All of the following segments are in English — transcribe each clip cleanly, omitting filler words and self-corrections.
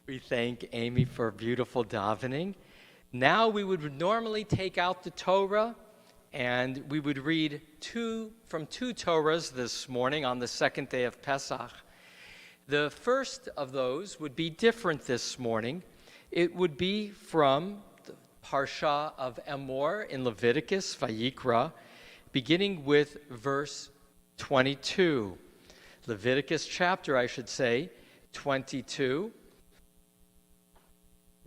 We thank Amy for beautiful davening. Now we would normally take out the Torah and we would read from two Torahs this morning on the second day of Pesach. The first of those would be different this morning. It would be from the Parsha of Emor in Leviticus, Vayikra, beginning with verse 22. Leviticus chapter, 22.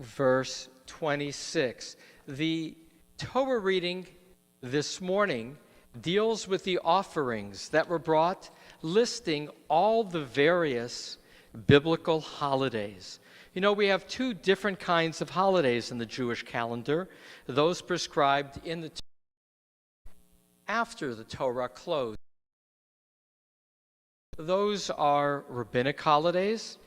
Verse 26. The Torah reading this morning deals with the offerings that were brought, listing all the various biblical holidays. You know, we have two different kinds of holidays in the Jewish calendar, those prescribed in the after the Torah closed. Those are rabbinic holidays.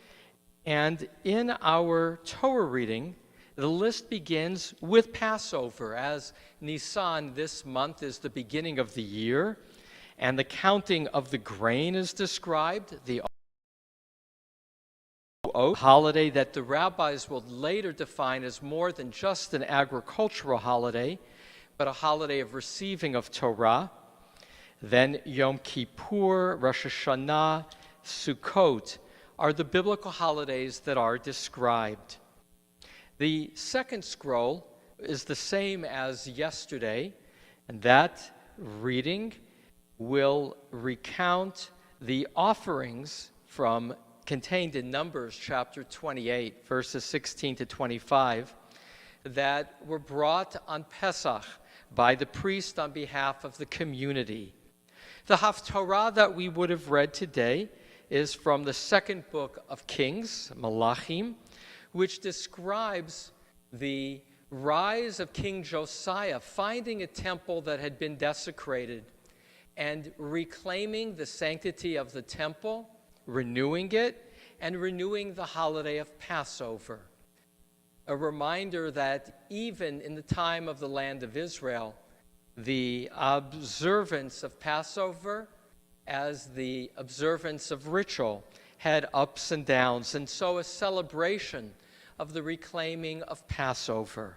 And in our Torah reading, the list begins with Passover, as Nisan this month is the beginning of the year, and the counting of the grain is described, the holiday that the rabbis will later define as more than just an agricultural holiday, but a holiday of receiving of Torah. Then Yom Kippur, Rosh Hashanah, Sukkot are the biblical holidays that are described. The second scroll is the same as yesterday, and that reading will recount the offerings contained in Numbers chapter 28, verses 16 to 25, that were brought on Pesach by the priest on behalf of the community. The Haftorah that we would have read today is from the second book of Kings, Malachim, which describes the rise of King Josiah, finding a temple that had been desecrated and reclaiming the sanctity of the temple, renewing it, and renewing the holiday of Passover. A reminder that even in the time of the land of Israel, the observance of Passover as the observance of ritual had ups and downs, and so a celebration of the reclaiming of Passover.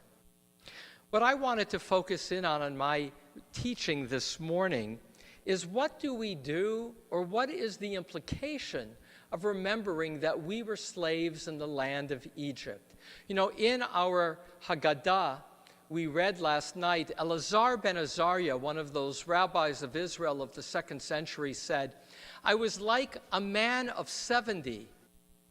What I wanted to focus in on my teaching this morning is what do we do, or what is the implication of remembering that we were slaves in the land of Egypt? You know, in our Haggadah, we read last night, Elazar ben Azariah, one of those rabbis of Israel of the 2nd century, said, "I was like a man of 70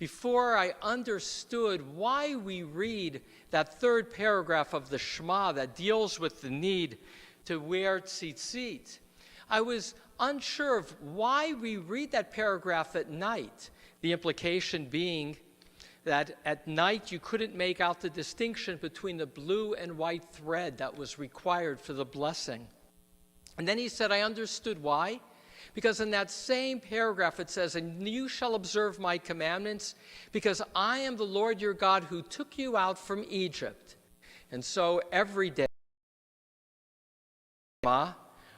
before I understood why we read that third paragraph of the Shema that deals with the need to wear tzitzit. I was unsure of why we read that paragraph at night, the implication being that at night you couldn't make out the distinction between the blue and white thread that was required for the blessing." And then he said, I understood why. Because in that same paragraph it says, "And you shall observe my commandments, because I am the Lord your God who took you out from Egypt." And so every day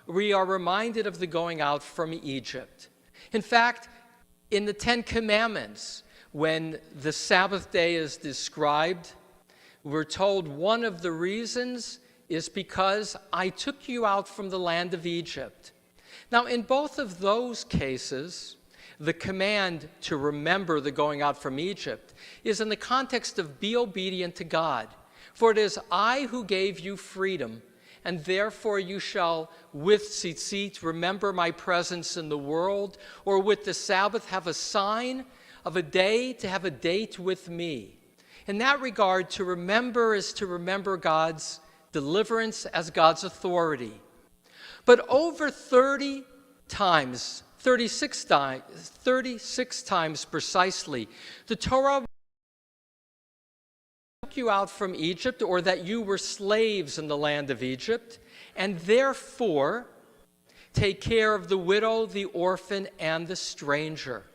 we are reminded of the going out from Egypt. In fact, in the 10 Commandments, when the Sabbath day is described, we're told one of the reasons is because I took you out from the land of Egypt. Now, in both of those cases, the command to remember the going out from Egypt is in the context of be obedient to God. For it is I who gave you freedom, and therefore you shall with tzitzit remember my presence in the world, or with the Sabbath have a sign of a day to have a date with me. In that regard, to remember is to remember God's deliverance as God's authority. But over 36 times precisely, the Torah took you out from Egypt, or that you were slaves in the land of Egypt, and therefore take care of the widow, the orphan, and the stranger.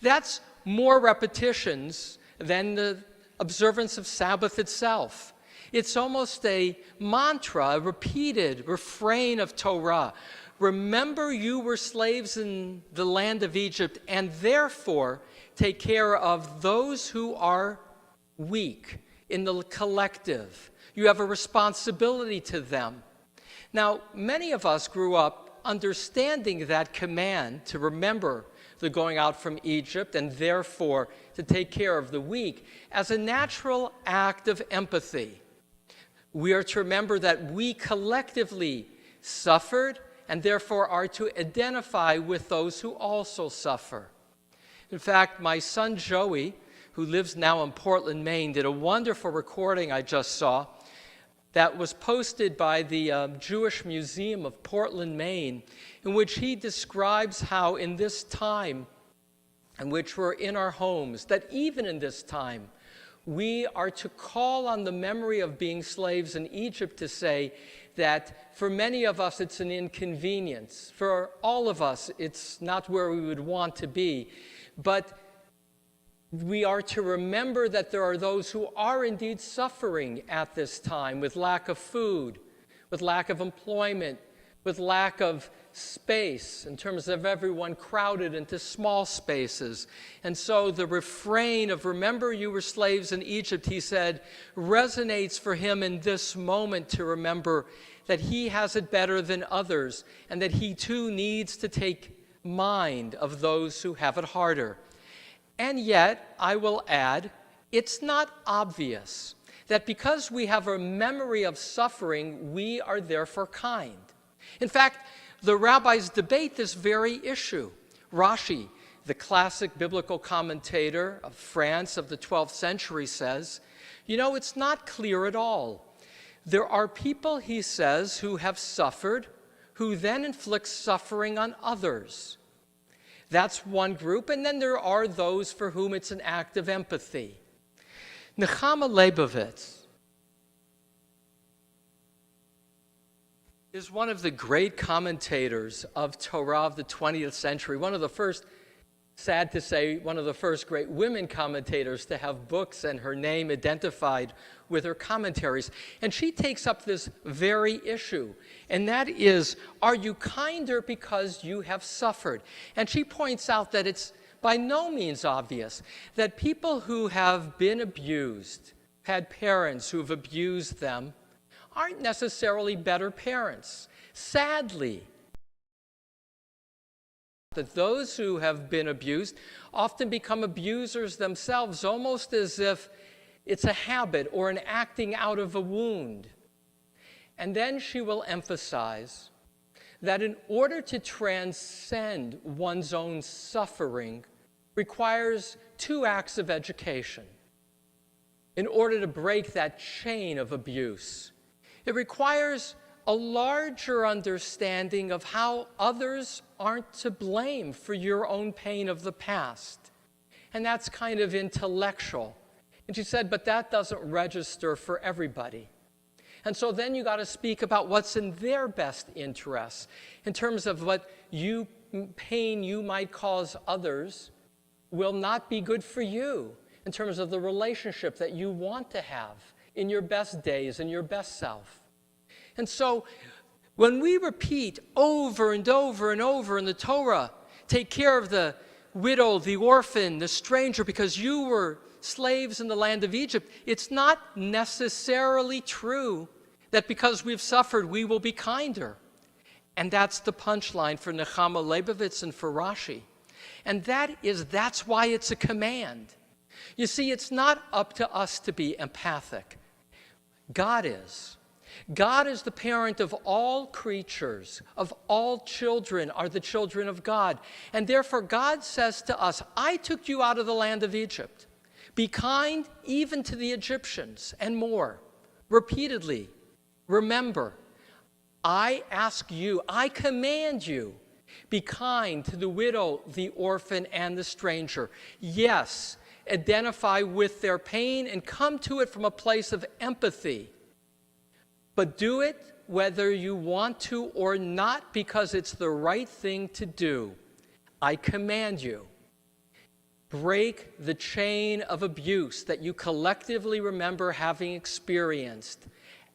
That's more repetitions than the observance of Sabbath itself. It's almost a mantra, a repeated refrain of Torah. Remember you were slaves in the land of Egypt, and therefore take care of those who are weak, in the collective. You have a responsibility to them. Now, many of us grew up understanding that command to remember the going out from Egypt and therefore to take care of the weak as a natural act of empathy. We are to remember that we collectively suffered and therefore are to identify with those who also suffer. In fact, my son Joey, who lives now in Portland, Maine, did a wonderful recording I just saw that was posted by the Jewish Museum of Portland, Maine, in which he describes how in this time in which we're in our homes, that even in this time, we are to call on the memory of being slaves in Egypt to say that for many of us it's an inconvenience. For all of us, it's not where we would want to be. But we are to remember that there are those who are indeed suffering at this time with lack of food, with lack of employment, with lack of space in terms of everyone crowded into small spaces. And so the refrain of "remember you were slaves in Egypt," he said, resonates for him in this moment to remember that he has it better than others and that he too needs to take mind of those who have it harder. And yet, I will add, it's not obvious that because we have a memory of suffering, we are therefore kind. In fact, the rabbis debate this very issue. Rashi, the classic biblical commentator of France of the 12th century, says, it's not clear at all. There are people, he says, who have suffered, who then inflict suffering on others. That's one group, and then there are those for whom it's an act of empathy. Nechama Leibovitz is one of the great commentators of Torah of the 20th century, one of the first, sad to say, one of the first great women commentators to have books and her name identified with her commentaries. And she takes up this very issue, and that is, are you kinder because you have suffered? And she points out that it's by no means obvious that people who have been abused, had parents who have abused them, aren't necessarily better parents. Sadly, that those who have been abused often become abusers themselves, almost as if it's a habit or an acting out of a wound. And then she will emphasize that in order to transcend one's own suffering requires two acts of education. In order to break that chain of abuse, it requires a larger understanding of how others aren't to blame for your own pain of the past. And that's kind of intellectual. And she said, but that doesn't register for everybody. And so then you got to speak about what's in their best interests in terms of what pain you might cause others will not be good for you in terms of the relationship that you want to have in your best days and your best self. And so when we repeat over and over and over in the Torah, take care of the widow, the orphan, the stranger, because you were slaves in the land of Egypt, it's not necessarily true that because we've suffered, we will be kinder. And that's the punchline for Nechama Leibovitz and for Rashi. And that's why it's a command. You see, it's not up to us to be empathic. God is. God is the parent of all creatures, of all children are the children of God. And therefore God says to us, I took you out of the land of Egypt. Be kind even to the Egyptians and more. Repeatedly, remember, I ask you, I command you, be kind to the widow, the orphan, and the stranger. Yes, identify with their pain and come to it from a place of empathy. But do it whether you want to or not, because it's the right thing to do. I command you. Break the chain of abuse that you collectively remember having experienced.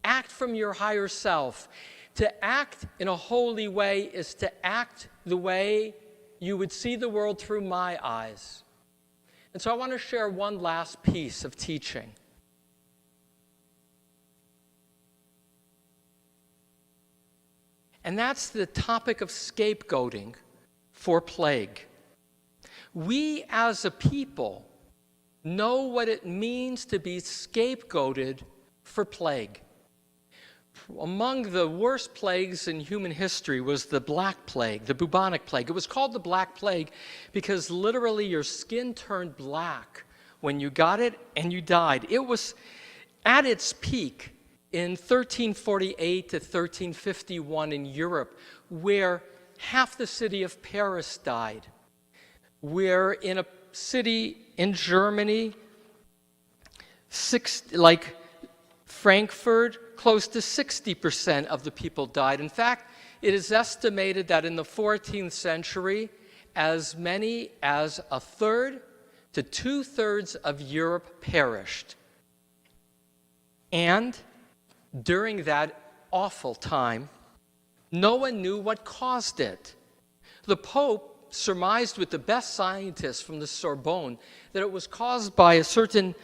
Act from your higher self. To act in a holy way is to act the way you would see the world through my eyes. And so I want to share one last piece of teaching. And that's the topic of scapegoating for plague. We as a people know what it means to be scapegoated for plague. Among the worst plagues in human history was the Black Plague, the bubonic plague. It was called the Black Plague because literally your skin turned black when you got it and you died. It was at its peak in 1348 to 1351 in Europe, where half the city of Paris died, where in a city in Germany, like Frankfurt, close to 60% of the people died. In fact, it is estimated that in the 14th century, as many as a third to two-thirds of Europe perished. And during that awful time, no one knew what caused it. The Pope surmised with the best scientists from the Sorbonne that it was caused by a certain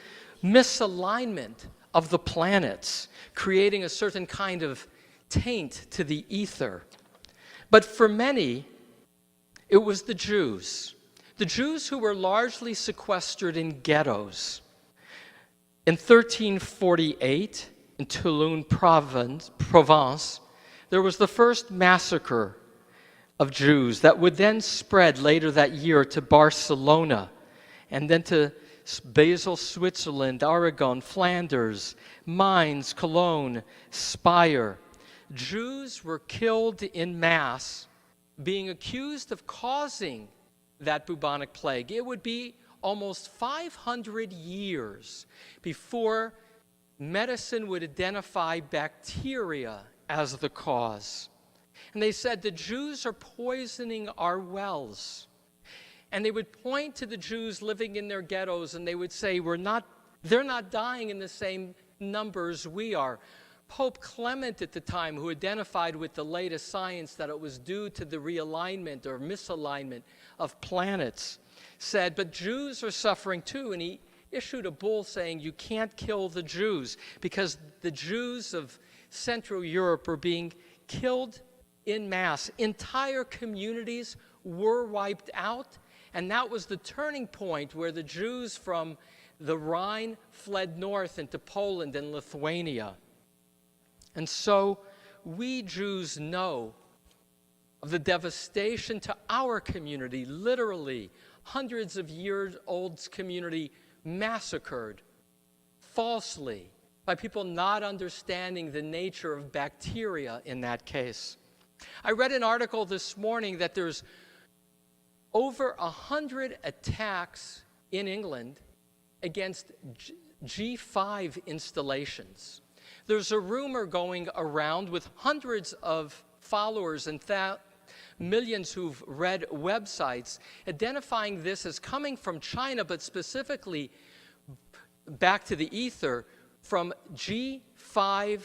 misalignment of the planets, creating a certain kind of taint to the ether. But for many, it was the Jews who were largely sequestered in ghettos. In 1348, in Toulon, Provence, there was the first massacre of Jews that would then spread later that year to Barcelona and then to Basel, Switzerland, Aragon, Flanders, Mainz, Cologne, Speyer. Jews were killed in mass, being accused of causing that bubonic plague. It would be almost 500 years before medicine would identify bacteria as the cause. And they said, the Jews are poisoning our wells. And they would point to the Jews living in their ghettos and they would say, they're not dying in the same numbers we are. Pope Clement at the time, who identified with the latest science that it was due to the realignment or misalignment of planets, said, but Jews are suffering too. And he issued a bull saying, you can't kill the Jews because the Jews of Central Europe were being killed in mass. Entire communities were wiped out. And that was the turning point where the Jews from the Rhine fled north into Poland and Lithuania. And so we Jews know of the devastation to our community, literally hundreds of years old community massacred falsely by people not understanding the nature of bacteria in that case. I read an article this morning that there's over 100 attacks in England against G5 installations. There's a rumor going around with hundreds of followers and millions who've read websites identifying this as coming from China, but specifically back to the ether from G5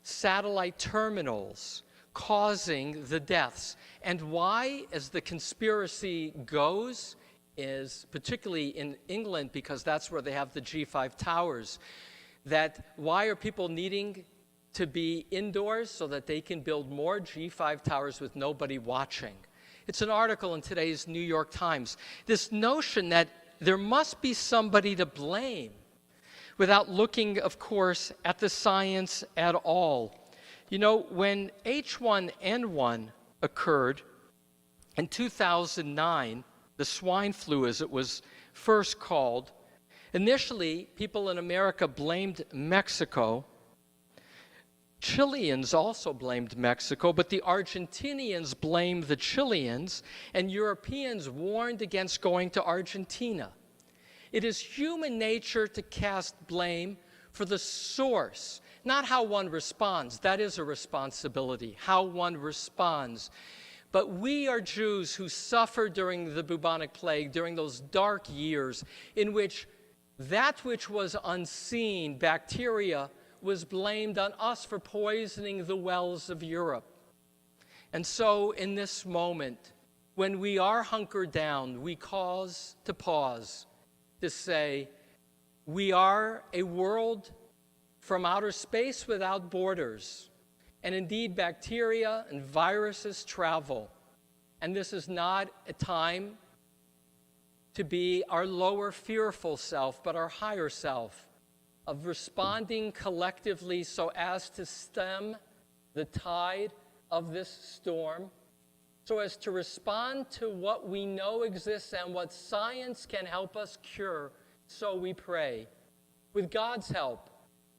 satellite terminals causing the deaths. And why, as the conspiracy goes, is particularly in England, because that's where they have the G5 towers, that why are people needing to be indoors so that they can build more G5 towers with nobody watching? It's an article in today's New York Times. This notion that there must be somebody to blame without looking, of course, at the science at all. You know, when H1N1 occurred in 2009, the swine flu as it was first called, initially people in America blamed Mexico. Chileans also blamed Mexico, but the Argentinians blamed the Chileans, and Europeans warned against going to Argentina. It is human nature to cast blame for the source, not how one responds. That is a responsibility, how one responds. But we are Jews who suffered during the bubonic plague, during those dark years in which that which was unseen, bacteria, was blamed on us for poisoning the wells of Europe. And so in this moment, when we are hunkered down, we cause to pause, to say, we are a world from outer space without borders. And indeed, bacteria and viruses travel. And this is not a time to be our lower fearful self, but our higher self, of responding collectively so as to stem the tide of this storm, so as to respond to what we know exists and what science can help us cure. So we pray, with God's help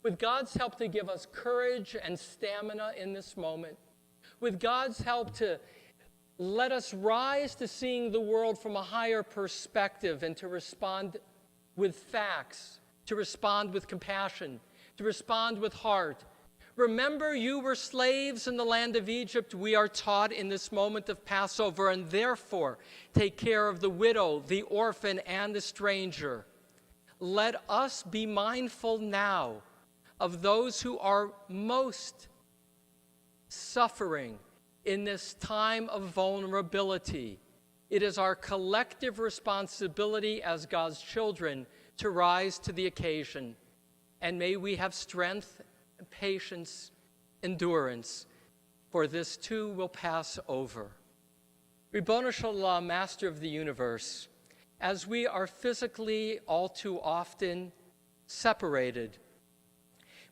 to give us courage and stamina in this moment, with God's help to let us rise to seeing the world from a higher perspective and to respond with facts, to respond with compassion, to respond with heart. Remember, you were slaves in the land of Egypt, we are taught in this moment of Passover, and therefore take care of the widow, the orphan, and the stranger. Let us be mindful now of those who are most suffering in this time of vulnerability. It is our collective responsibility as God's children to rise to the occasion. And may we have strength, patience, endurance, for this too will pass over. Ribono Shel Olam, Master of the universe, as we are physically all too often separated,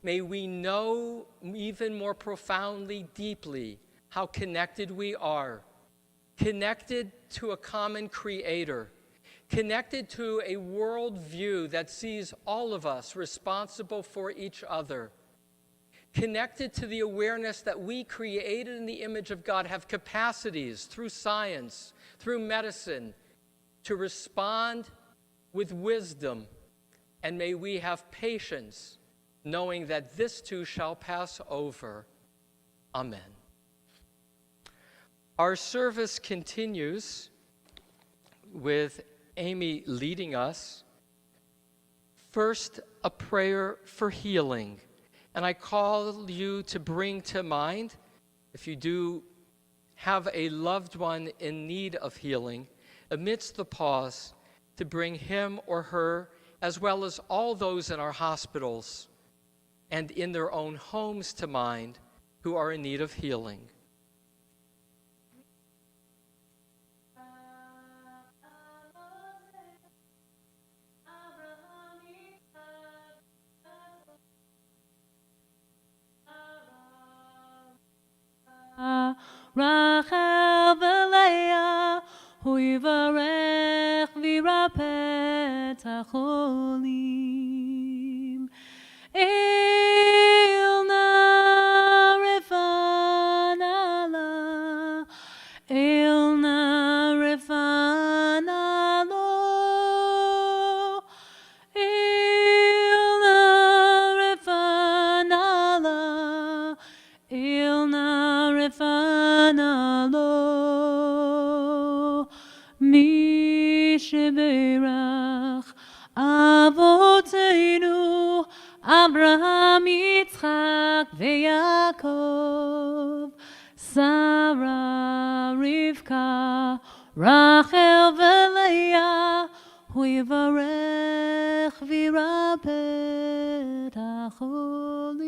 may we know even more profoundly, deeply, how connected we are, connected to a common creator, connected to a worldview that sees all of us responsible for each other, connected to the awareness that we, created in the image of God, have capacities through science, through medicine, to respond with wisdom. And may we have patience, knowing that this too shall pass over. Amen. Our service continues with Amy leading us. First, a prayer for healing. And I call you to bring to mind, if you do have a loved one in need of healing, amidst the pause, to bring him or her, as well as all those in our hospitals and in their own homes, to mind, who are in need of healing. Rachel v'Leah, hu yivarech v'yirapeh et hacholim. Ilna refana la, ilna refana lo, ilna refana la, ilna refana lo. Mi sheberach avotenu Abraham, Yitzchak, veYaakov, Sarah, Rivka, Rachel v'Leah, hu yivarech v'yirapeh et hacholim.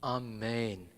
Amen.